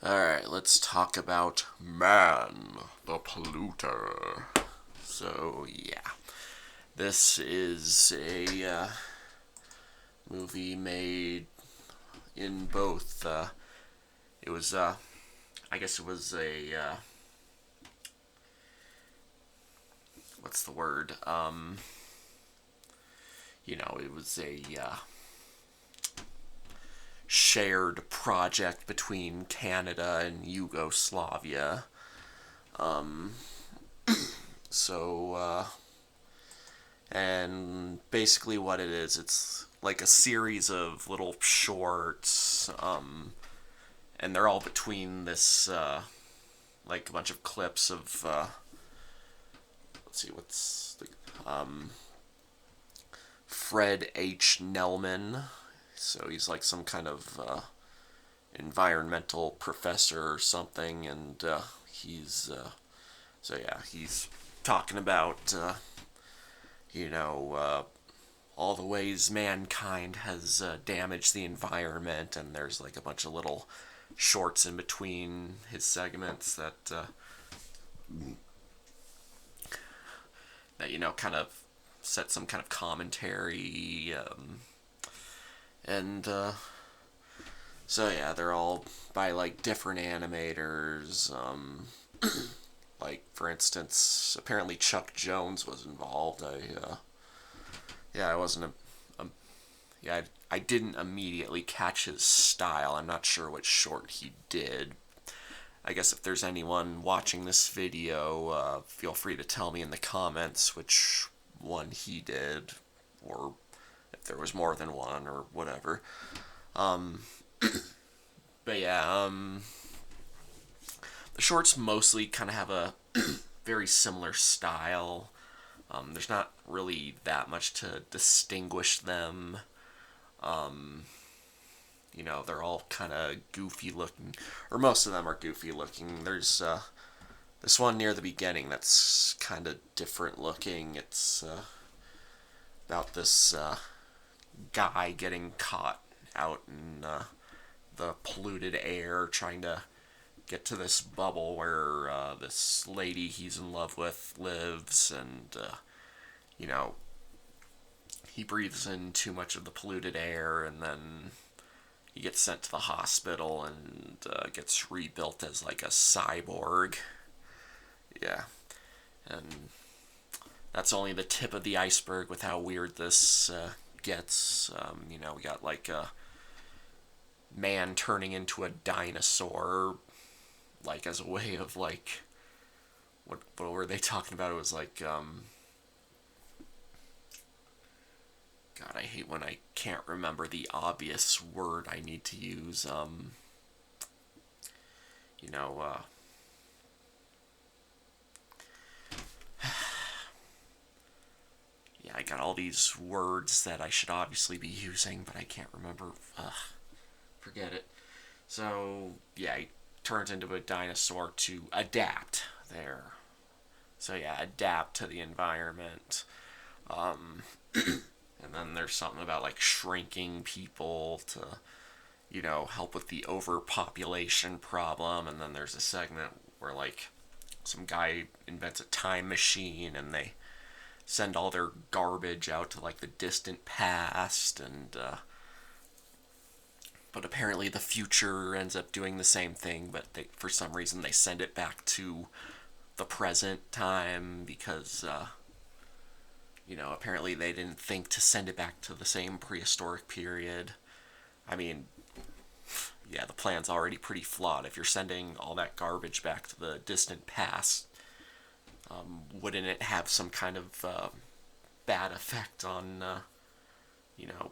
Alright, let's talk about Man, the Polluter. So, yeah. This is a movie made in both. It was, I guess it was what's the word? It was a shared project between Canada and Yugoslavia. So, and basically what it is, it's like a series of little shorts, and they're all between this, like a bunch of clips of, let's see, what's the, Fred H. Nelman. So he's like some kind of environmental professor or something, and he's talking about, all the ways mankind has damaged the environment, and there's like a bunch of little shorts in between his segments that kind of set some kind of commentary, and so yeah, they're all by like different animators. Like for instance, apparently Chuck Jones was involved. I wasn't a yeah, I didn't immediately catch his style. I'm not sure what short he did. I guess if there's anyone watching this video, feel free to tell me in the comments which one he did, or if there was more than one, or whatever. Um, but yeah, the shorts mostly kind of have a very similar style. There's not really that much to distinguish them. Um, they're all kind of goofy looking, or most of them are goofy looking. There's this one near the beginning that's kind of different looking. It's about this guy getting caught out in the polluted air, trying to get to this bubble where this lady he's in love with lives, and you know he breathes in too much of the polluted air, and then he gets sent to the hospital and gets rebuilt as like a cyborg. Yeah, and that's only the tip of the iceberg with how weird this gets. We got like a man turning into a dinosaur, like as a way of like, what were they talking about? It was like, God, I hate when I can't remember the obvious word I need to use. You know, uh, yeah, I got all these words that I should obviously be using, but I can't remember. Ugh, forget it. So, yeah, he turns into a dinosaur to adapt there. So, yeah, adapt to the environment. Um, and then there's something about like shrinking people to, help with the overpopulation problem. And then there's a segment where like some guy invents a time machine and they send all their garbage out to like the distant past, and but apparently the future ends up doing the same thing, but for some reason they send it back to the present time because apparently they didn't think to send it back to the same prehistoric period. I mean, yeah, the plan's already pretty flawed. If you're sending all that garbage back to the distant past, wouldn't it have some kind of bad effect on, you know,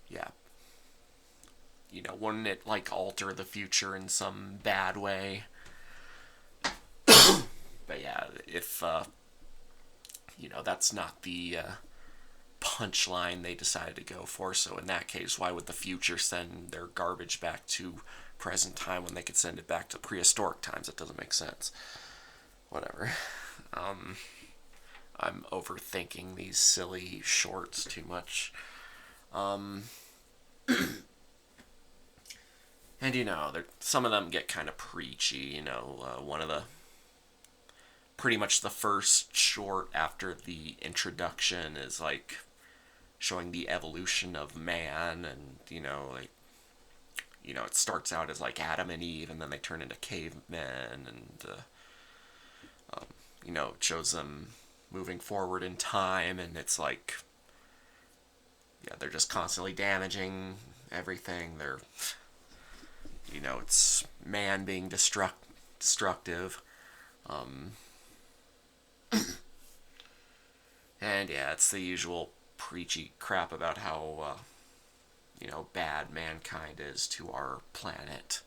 yeah, wouldn't it like alter the future in some bad way? But yeah, if that's not the punchline they decided to go for. So in that case, why would the future send their garbage back to present time when they could send it back to prehistoric times? It doesn't make sense. Whatever. Um, I'm overthinking these silly shorts too much. Um, And some of them get kind of preachy. One of the pretty much the first short after the introduction is like showing the evolution of man, and it starts out as like Adam and Eve, and then they turn into cavemen, and it shows them moving forward in time, and it's like, yeah, they're just constantly damaging everything. It's man being destructive. Um, and yeah, it's the usual preachy crap about how, bad mankind is to our planet.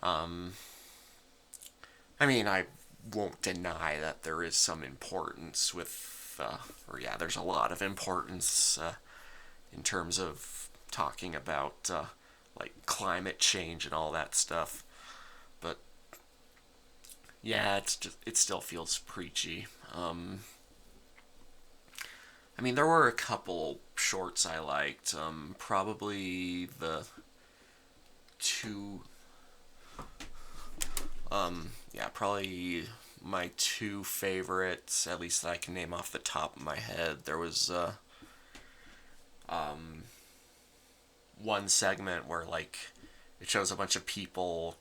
Um, I mean, I won't deny that there is some importance there's a lot of importance in terms of talking about like climate change and all that stuff. But yeah, it still feels preachy. I mean, there were a couple shorts I liked. Probably the two. Probably my two favorites, at least that I can name off the top of my head. There was um, one segment where like it shows a bunch of people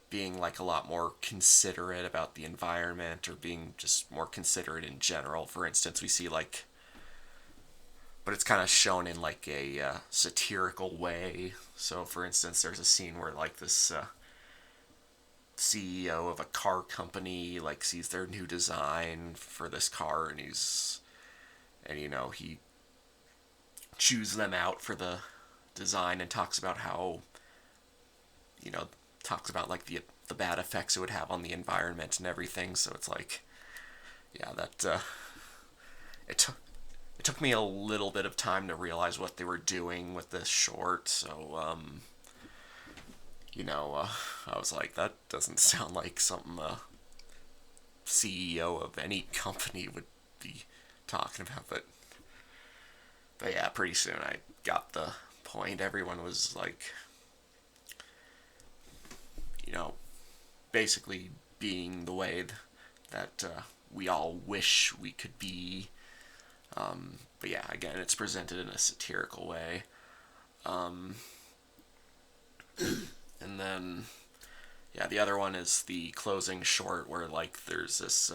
being like a lot more considerate about the environment, or being just more considerate in general. For instance, we see like, but it's kind of shown in like a satirical way. So for instance, there's a scene where like this CEO of a car company like sees their new design for this car, and he chews them out for the design and talks about how, you know, talks about like the bad effects it would have on the environment and everything. So it's like, yeah, that it took me a little bit of time to realize what they were doing with this short. So I was like, that doesn't sound like something a CEO of any company would be talking about. But yeah, pretty soon I got the point. Everyone was like, basically being the way that we all wish we could be. But yeah, again, it's presented in a satirical way. Um, and then, yeah, the other one is the closing short where, like, there's this,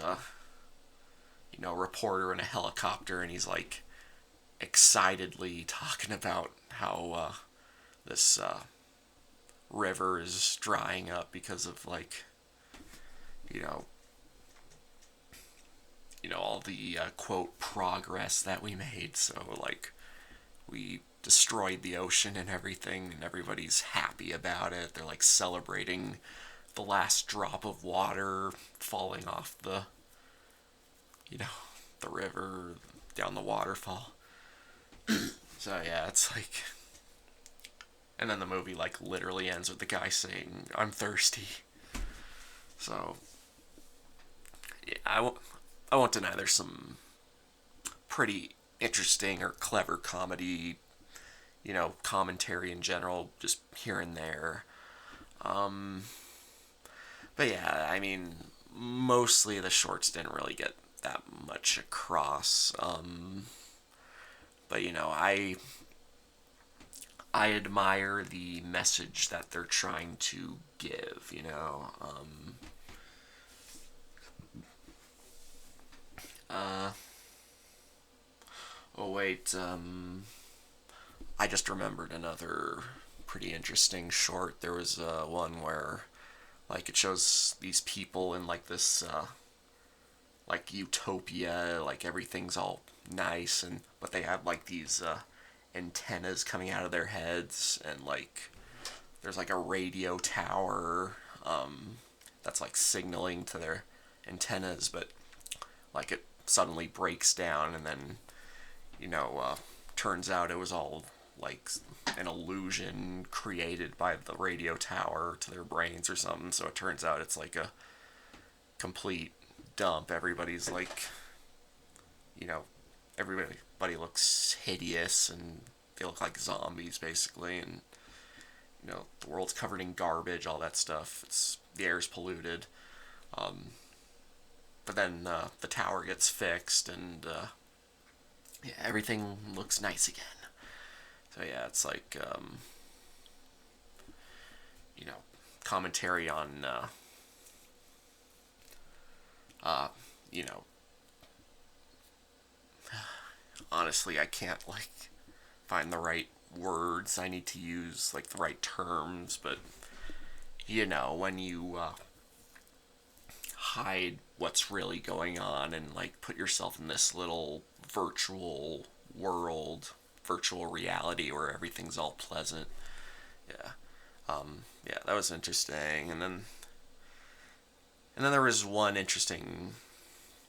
reporter in a helicopter, and he's, like, excitedly talking about how this river is drying up because of, like, you know, all the quote progress that we made. So like we destroyed the ocean and everything, and everybody's happy about it. They're like celebrating the last drop of water falling off the river down the waterfall. So yeah, it's like, and then the movie like literally ends with the guy saying, "I'm thirsty." So yeah, I won't deny there's some pretty interesting or clever comedy, commentary in general, just here and there. Um, but yeah, I mean, mostly the shorts didn't really get that much across. But I admire the message that they're trying to give. Uh, oh wait, I just remembered another pretty interesting short. There was one where like it shows these people in like this like utopia, like everything's all nice, and but they have like these antennas coming out of their heads, and like there's like a radio tower that's like signaling to their antennas, but like it suddenly breaks down, and then turns out it was all like an illusion created by the radio tower to their brains or something. So it turns out it's like a complete dump. Everybody's like, everybody looks hideous, and they look like zombies basically, and the world's covered in garbage, all that stuff. The air's polluted. But then the tower gets fixed, and yeah, everything looks nice again. So yeah, it's like you know commentary on you know honestly, I can't like find the right words. I need to use like the right terms, but when you hide what's really going on and like put yourself in this little virtual world, virtual reality where everything's all pleasant. Yeah. Yeah, that was interesting. And then there was one interesting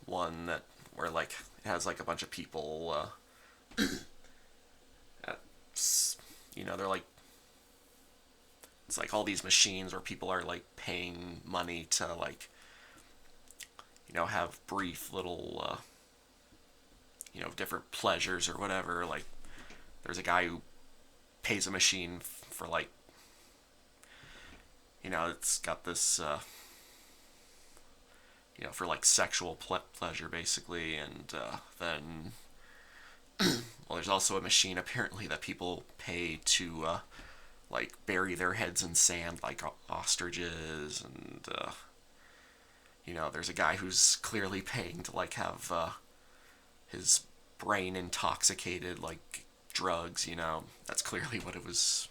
one that where like it has like a bunch of people at, they're like it's like all these machines where people are like paying money to like have brief little different pleasures or whatever. Like there's a guy who pays a machine for like it's got this for like sexual pleasure basically. And then well, there's also a machine apparently that people pay to like bury their heads in sand like ostriches. And there's a guy who's clearly paying to like have his brain intoxicated like drugs. That's clearly what it was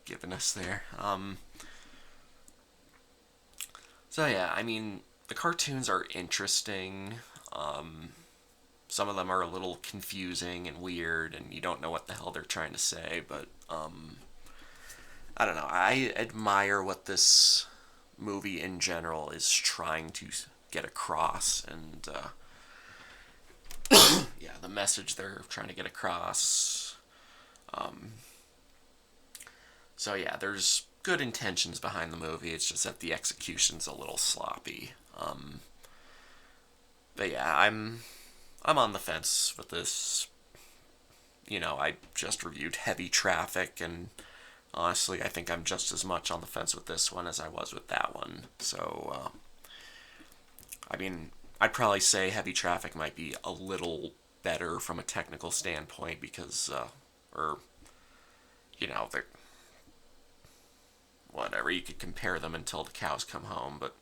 giving us there. So yeah, I mean, the cartoons are interesting. Some of them are a little confusing and weird, and you don't know what the hell they're trying to say. But I don't know. I admire what this movie in general is trying to get across, and yeah, the message they're trying to get across. So yeah, there's good intentions behind the movie. It's just that the execution's a little sloppy. But yeah, I'm on the fence with this. I just reviewed Heavy Traffic, and honestly, I think I'm just as much on the fence with this one as I was with that one. So, I mean, I'd probably say Heavy Traffic might be a little better from a technical standpoint because, they're whatever. You could compare them until the cows come home, but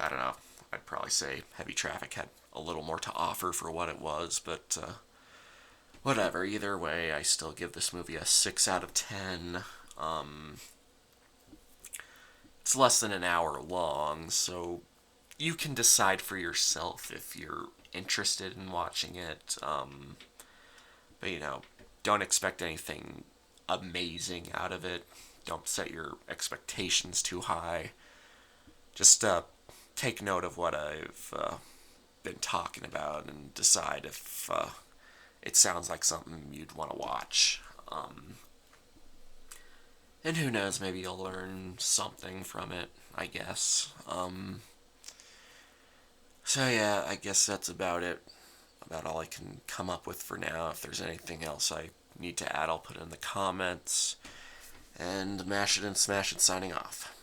I don't know. I'd probably say Heavy Traffic had a little more to offer for what it was, but whatever. Either way, I still give this movie a 6 out of 10. It's less than an hour long, so you can decide for yourself if you're interested in watching it. But don't expect anything amazing out of it. Don't set your expectations too high. Just take note of what I've been talking about and decide if it sounds like something you'd want to watch. And who knows, maybe you'll learn something from it, I guess. So yeah, I guess that's about it. About all I can come up with for now. If there's anything else I need to add, I'll put it in the comments. And Mash It and Smash It signing off.